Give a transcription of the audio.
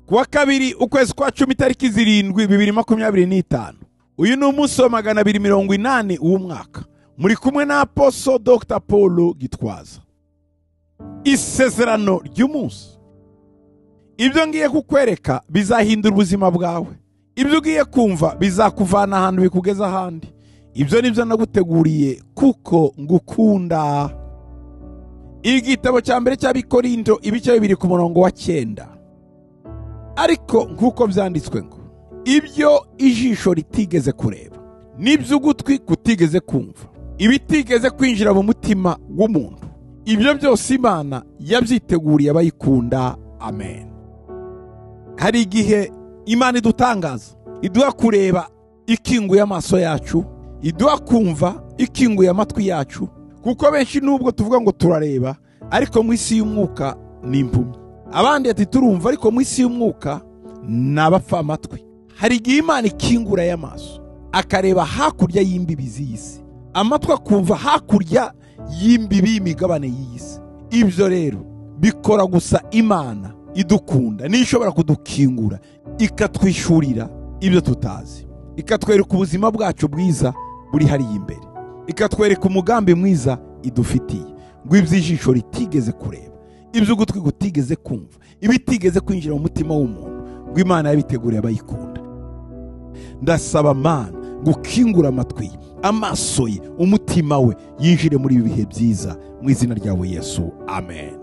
kuwa kabiri ukwezi kwa 10 tariki 7 2025. Uyu ni umunsi wa 280 w'umwaka. Muri kumwe na Apostle Dr. Paul Gitwaza. Isezerano ry'umunsi. Ibyo ngiye kukwereka bizahindura ubuzima bwawe. Ibyo ugiye kumva bizakuvana ahantu bikugeza ahandi. Ibyo nibyo naguteguriye kuko ngukunda. Igitabo cya mbere cy'Abikorinto ibice 2 ku murongo wa 9. Ariko nkuko byanditswe ngo ibyo ijisho ritigeze kureba, nibyo ugutwi kutigeze kumva, ibitigeze kwinjira mu mutima w'umuntu, ibyo byose Imana yabyiteguriye abayikunda. Amen. Hari igihe Imana idutangaza, iduha kureba ikinguye amaso yacu, iduha kumva ikinguye amatwi yacu, kuko benshi nubwo tuvuga ngo turareba ariko mu isi y'umwuka ni impumyi. Abandi ati turumva ariko mu isi y'umwuka nabapfa amatwi. Hari igihe Imana ikingura y'amaso akareba hakurya y'imbibi z'isi, amatwi akumva hakurya y'imbibi y'imigabane y'isi. Ibyo rero bikora gusa Imana idukunda, ni ishobora kudukingura ikatwishurira ibyo tutazi, ikatwereka ubuzima bwacu bwiza buri hari imbere, ikatwereka umugambi mwiza idufitiye, ngo iby'ijisho ritigeze kureba, ibyo ugutwi gutigeze kumva, ibitigeze kwinjira mu mutima w'umuntu, ngo Imana yabiteguriye abayikunda. Ndasaba Mana gukingura amatwi, amaso ye, umutima we yinjire muri ibi bihe byiza mu izina ryawe Yesu. Amen.